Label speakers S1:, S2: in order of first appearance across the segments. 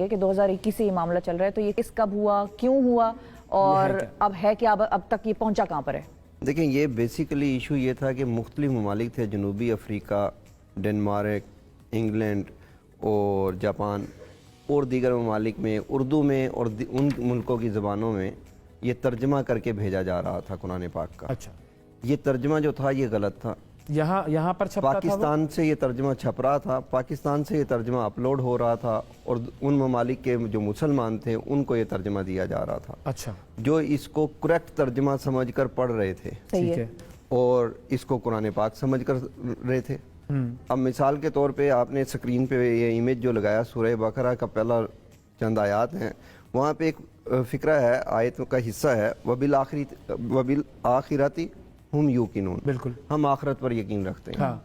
S1: گے کہ 2021 سے یہ معاملہ چل رہا ہے, تو یہ کس کب ہوا, کیوں ہوا, اور اب ہے کیا, اب تک یہ پہنچا کہاں پر ہے؟
S2: دیکھیں, یہ بیسیکلی ایشو یہ تھا کہ مختلف ممالک تھے, جنوبی افریقہ, ڈنمارک, انگلینڈ اور جاپان اور دیگر ممالک میں اردو میں اور ان ملکوں کی زبانوں میں یہ ترجمہ کر کے بھیجا جا رہا تھا قرآن پاک کا.
S3: اچھا,
S2: یہ ترجمہ جو تھا یہ غلط تھا.
S3: یہاں پر چھپتا تھا,
S2: پاکستان سے یہ ترجمہ چھپ رہا تھا, پاکستان سے یہ ترجمہ اپلوڈ ہو رہا تھا, اور ان ممالک کے جو مسلمان تھے ان کو یہ ترجمہ دیا جا رہا تھا.
S3: اچھا,
S2: جو اس کو کریکٹ ترجمہ سمجھ کر پڑھ رہے تھے
S3: ٹھیک ہے,
S2: اور اس کو قرآن پاک سمجھ کر رہے تھے. اب مثال کے طور پہ آپ نے سکرین پہ یہ امیج جو لگایا, سورہ بقرہ کا پہلا چند آیات ہیں, وہاں پہ ایک فقرہ ہے, آیت کا حصہ ہے, وَبِالْآخِرَةِ ہم یوقنون,
S3: بالکل,
S2: ہم آخرت پر یقین رکھتے ہیں.
S3: ہاں,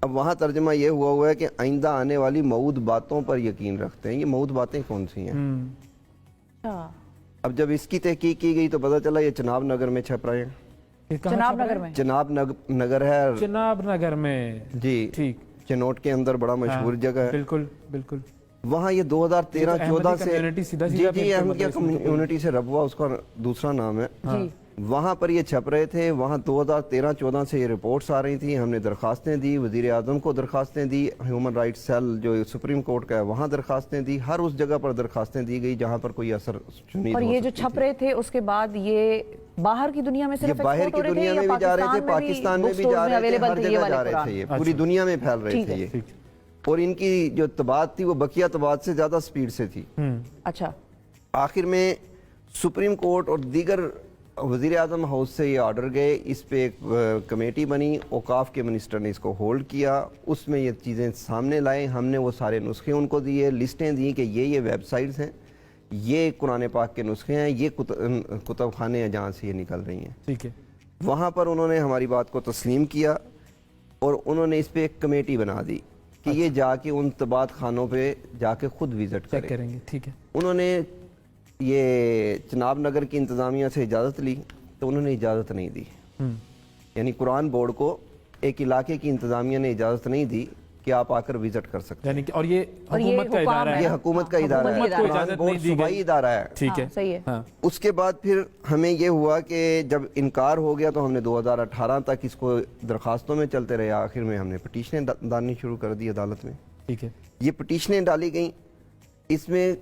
S2: اب وہاں ترجمہ یہ ہوا ہے کہ آئندہ آنے والی موعود باتوں پر یقین رکھتے ہیں. یہ موعود باتیں کون سی ہیں؟ اب جب اس کی تحقیق کی گئی تو پتہ چلا یہ چناب نگر میں چھپ رہے ہیں.
S1: چناب نگر میں,
S2: چناب نگر ہے,
S3: چناب نگر میں,
S2: جی,
S3: ٹھیک,
S2: چنوٹ کے اندر بڑا مشہور جگہ ہے.
S3: بالکل بالکل.
S2: وہاں یہ 2013-14 سے جی احمدیہ کمیونٹی سے ربوہ اس کا دوسرا نام ہے, وہاں پر یہ چھپ رہے تھے. وہاں 2013-14 سے یہ رپورٹس آ رہی تھیں, ہم نے درخواستیں دی, وزیر اعظم کو درخواستیں دی, ہیومن رائٹس سیل جو سپریم کورٹ کا ہے وہاں درخواستیں دی, ہر اس جگہ پر درخواستیں دی گئی جہاں پر کوئی اثر شنید.
S1: اور یہ جو چھپ رہے تھے اس کے بعد یہ باہر کی دنیا میں صرف
S2: باہر کی دنیا میں بھی جا رہے تھے, پاکستان میں بھی جا رہے تھے, ہر جگہ جا رہے تھے, یہ پوری دنیا میں پھیل رہے تھے یہ. اور ان کی جو طباعت تھی وہ بقیہ طباعت سے زیادہ سپیڈ سے تھی.
S1: اچھا,
S2: آخر میں سپریم کورٹ اور دیگر وزیر اعظم ہاؤس سے یہ آرڈر گئے, اس پہ ایک کمیٹی بنی, اوقاف کے منسٹر نے اس کو ہولڈ کیا, اس میں یہ چیزیں سامنے لائے, ہم نے وہ سارے نسخے ان کو دیے, لسٹیں دیں کہ یہ ویب سائٹس ہیں, یہ قرآن پاک کے نسخے ہیں, یہ کتب خانے ہیں جہاں سے یہ نکل رہی ہیں.
S3: ٹھیک ہے,
S2: وہاں پر انہوں نے ہماری بات کو تسلیم کیا اور انہوں نے اس پہ ایک کمیٹی بنا دی کہ یہ جا کے ان طباعت خانوں پہ جا کے خود وزٹ
S3: کریں گے. ٹھیک ہے,
S2: انہوں نے یہ چناب نگر کی انتظامیہ سے اجازت لی تو انہوں نے اجازت نہیں دی. یعنی قرآن بورڈ کو ایک علاقے کی انتظامیہ نے اجازت نہیں دی کہ آپ آ کر وزٹ کر سکتے ہیں.
S3: اور یہ حکومت کا ادارہ ہے,
S2: یہ حکومت کا ادارہ ہے, قرآن بورڈ صوبائی ادارہ ہے.
S3: ٹھیک ہے,
S1: صحیح ہے.
S2: اس کے بعد پھر ہمیں یہ ہوا کہ جب انکار ہو گیا تو ہم نے 2018 تک اس کو درخواستوں میں چلتے رہے, آخر میں ہم نے پٹیشنیں ڈالنی شروع کر دی عدالت میں.
S3: ٹھیک ہے,
S2: یہ پٹیشنیں ڈالی گئیں, اس میں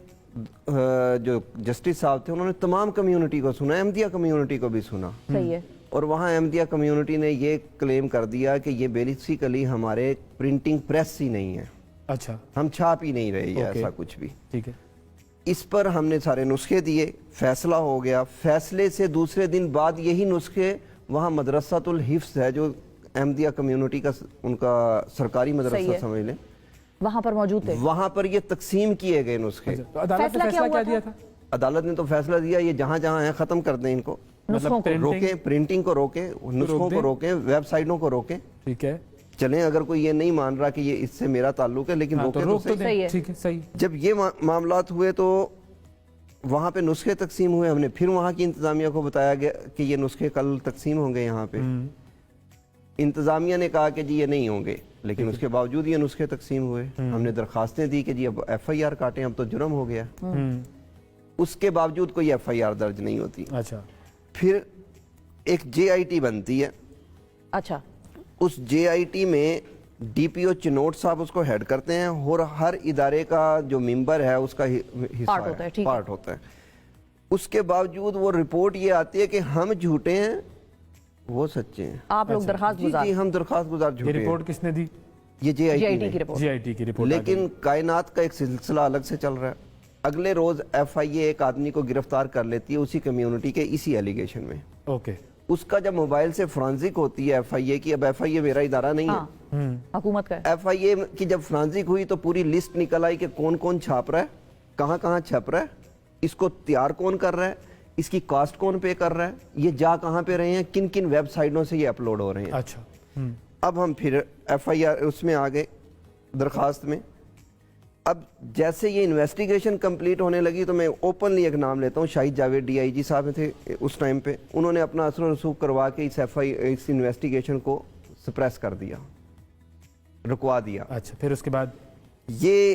S2: جو جسٹس صاحب تھے انہوں نے تمام کمیونٹی کو سنا, احمدیہ کمیونٹی کو بھی سنا.
S1: صحیح ہے,
S2: اور وہاں احمدیہ کمیونٹی نے یہ کلیم کر دیا کہ یہ بیسیکلی ہمارے پرنٹنگ پریس ہی نہیں ہے.
S3: اچھا,
S2: ہم چھاپ ہی نہیں رہے ایسا کچھ بھی.
S3: ٹھیک ہے,
S2: اس پر ہم نے سارے نسخے دیے, فیصلہ ہو گیا. فیصلے سے دوسرے دن بعد یہی نسخے وہاں مدرسۃ الحفظ ہے جو احمدیہ کمیونٹی کا ان کا سرکاری مدرسہ سمجھ لیں,
S1: وہاں پر موجود تھے,
S2: وہاں پر یہ تقسیم کیے گئے نسخے.
S3: عدالت نے فیصلہ کیا دیا تھا؟
S2: عدالت نے تو فیصلہ دیا یہ جہاں جہاں ہیں ختم کر دیں ان کو,
S3: مطلب
S2: روکیں, پرنٹنگ کو روکیں, نسخوں کو روکیں, ویب سائٹوں کو روکیں.
S3: ٹھیک ہے,
S2: چلیں اگر کوئی یہ نہیں مان رہا کہ یہ اس سے میرا تعلق ہے لیکن روکیں تو صحیح.
S3: ٹھیک ہے, صحیح.
S2: جب یہ معاملات ہوئے تو وہاں پہ نسخے تقسیم ہوئے, ہم نے پھر وہاں کی انتظامیہ کو بتایا گیا کہ یہ نسخے کل تقسیم ہوں گے یہاں پہ. انتظامیہ نے کہا کہ جی یہ نہیں ہوں گے, لیکن اس کے باوجود یہ نسخے تقسیم ہوئے. ہم نے درخواستیں دی کہ جی اب ایف آئی آر کاٹیں, اب تو جرم ہو گیا. اس کے باوجود کوئی ایف آئی آر درج نہیں ہوتی.
S3: اچھا,
S2: پھر ایک جے آئی ٹی بنتی ہے.
S1: اچھا,
S2: اس جے آئی ٹی میں ڈی پی او چنوٹ صاحب اس کو ہیڈ کرتے ہیں, اور ہر ادارے کا جو ممبر ہے اس کا حصہ پارٹ ہوتا ہے. اس کے باوجود وہ رپورٹ یہ آتی ہے کہ ہم جھوٹے ہیں وہ سچے ہیں.
S1: آپ لوگ درخواست گزار,
S2: جی ہم درخواست گزار جھوٹے ہیں.
S3: یہ رپورٹ کس نے دی؟
S2: یہ جے آئی ٹی
S3: کی رپورٹ.
S2: لیکن کائنات کا ایک سلسلہ الگ سے چل رہا ہے. اگلے روز ایف آئی اے ایک آدمی کو گرفتار کر لیتی ہے اسی کمیونٹی کے اسی ایلیگیشن میں.
S3: اوکے,
S2: اس کا جب موبائل سے فرانزک ہوتی ہے ایف آئی اے کی, اب ایف آئی اے میرا ادارہ نہیں ہے,
S1: حکومت کا ہے.
S2: ایف آئی اے کی جب فرانزک ہوئی تو پوری لسٹ نکل آئی کہ کون کون چھاپ رہا ہے, کہاں کہاں چھپ رہا ہے, اس کو تیار کون کر رہا ہے, اس کی کاسٹ کون پے کر رہا ہے, یہ جا کہاں پہ رہے ہیں, کن کن ویب سائٹوں سے یہ اپلوڈ ہو رہے ہیں.
S3: اچھا,
S2: اب ہم پھر ایف آئی آر اس میں آگئے درخواست میں. اب جیسے یہ انویسٹیگیشن کمپلیٹ ہونے لگی تو میں اوپنلی ایک نام لیتا ہوں, شاہد جاوید ڈی آئی جی صاحب تھے اس ٹائم پہ, انہوں نے اپنا اثر و رسوخ کروا کے اس انویسٹیگیشن کو سپریس کر دیا, رکوا دیا.
S3: اچھا, پھر اس کے بعد
S2: یہ